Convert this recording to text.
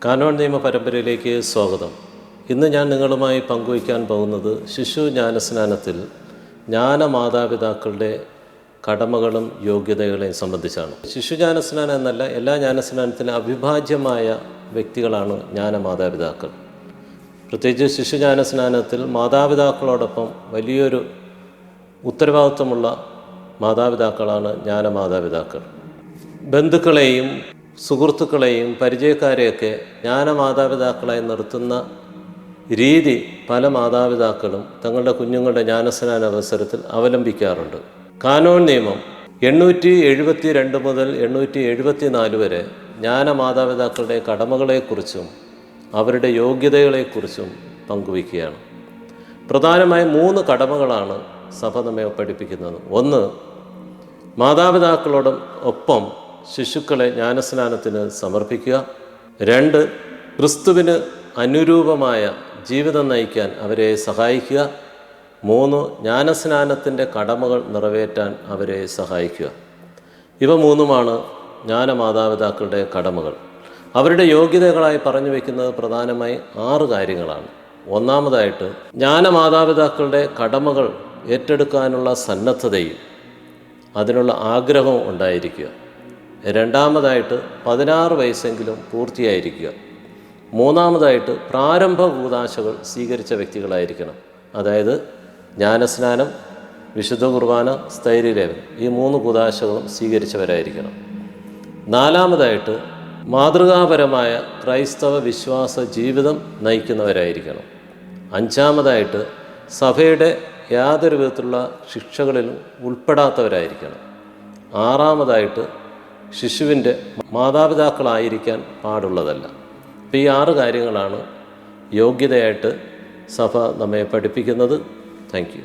Cannon നിയമ പരമ്പരയിലേക്ക് സ്വാഗതം. ഇന്ന് ഞാൻ നിങ്ങളുമായി പങ്കുവയ്ക്കാൻ പോകുന്നത് ശിശു ജ്ഞാനസ്നാനത്തിൽ ജ്ഞാനമാതാപിതാക്കളുടെ കടമകളും യോഗ്യതകളെയും സംബന്ധിച്ചാണ്. ശിശു ജ്ഞാനസ്നാനം എന്നല്ല, എല്ലാ ജ്ഞാനസ്നാനത്തിനും അവിഭാജ്യമായ വ്യക്തികളാണ് ജ്ഞാനമാതാപിതാക്കൾ. പ്രത്യേകിച്ച് ശിശു ജ്ഞാനസ്നാനത്തിൽ മാതാപിതാക്കളോടൊപ്പം വലിയൊരു ഉത്തരവാദിത്വമുള്ള മാതാപിതാക്കളാണ് ജ്ഞാനമാതാപിതാക്കൾ. ബന്ധുക്കളെയും സുഹൃത്തുക്കളെയും പരിചയക്കാരെയൊക്കെ ജ്ഞാനമാതാപിതാക്കളായി നിർത്തുന്ന രീതി പല മാതാപിതാക്കളും തങ്ങളുടെ കുഞ്ഞുങ്ങളുടെ ജ്ഞാനസ്നാന അവസരത്തിൽ അവലംബിക്കാറുണ്ട്. കാനോൻ നിയമം 872 മുതൽ 874 വരെ ജ്ഞാനമാതാപിതാക്കളുടെ കടമകളെക്കുറിച്ചും അവരുടെ യോഗ്യതകളെക്കുറിച്ചും പങ്കുവയ്ക്കുകയാണ്. പ്രധാനമായും 3 കടമകളാണ് സഭ നമ്മെ പഠിപ്പിക്കുന്നത്. ഒന്ന്, മാതാപിതാക്കളോടൊപ്പം ശിശുക്കളെ ജ്ഞാനസ്നാനത്തിന് സമർപ്പിക്കുക. 2, ക്രിസ്തുവിന് അനുരൂപമായ ജീവിതം നയിക്കാൻ അവരെ സഹായിക്കുക. 3, ജ്ഞാനസ്നാനത്തിൻ്റെ കടമകൾ നിറവേറ്റാൻ അവരെ സഹായിക്കുക. ഇവ 3മാണ് ജ്ഞാനമാതാപിതാക്കളുടെ കടമകൾ. അവരുടെ യോഗ്യതകളായി പറഞ്ഞു വയ്ക്കുന്നത് പ്രധാനമായി 6 കാര്യങ്ങളാണ്. ഒന്നാമതായിട്ട്, ജ്ഞാനമാതാപിതാക്കളുടെ കടമകൾ ഏറ്റെടുക്കാനുള്ള സന്നദ്ധതയും അതിനുള്ള ആഗ്രഹവും ഉണ്ടായിരിക്കുക. രണ്ടാമതായിട്ട്, 16 വയസ്സെങ്കിലും പൂർത്തിയായിരിക്കുക. മൂന്നാമതായിട്ട്, പ്രാരംഭ കൂദാശകൾ സ്വീകരിച്ച വ്യക്തികളായിരിക്കണം. അതായത് ജ്ഞാനസ്നാനം, വിശുദ്ധ കുർബാന, സ്ഥൈര്യലേപനം, ഈ 3 കൂദാശകളും സ്വീകരിച്ചവരായിരിക്കണം. നാലാമതായിട്ട്, മാതൃകാപരമായ ക്രൈസ്തവ വിശ്വാസ ജീവിതം നയിക്കുന്നവരായിരിക്കണം. അഞ്ചാമതായിട്ട്, സഭയുടെ യാതൊരു വിധത്തിലുള്ള ശിക്ഷകളിലും ഉൾപ്പെടാത്തവരായിരിക്കണം. ആറാമതായിട്ട്, ശിശുവിൻ്റെ മാതാപിതാക്കളായിരിക്കാൻ പാടുള്ളതല്ല. അപ്പോൾ ഈ 6 കാര്യങ്ങളാണ് യോഗ്യതയായിട്ട് സഭ നമ്മെ പഠിപ്പിക്കുന്നത്. Thank you.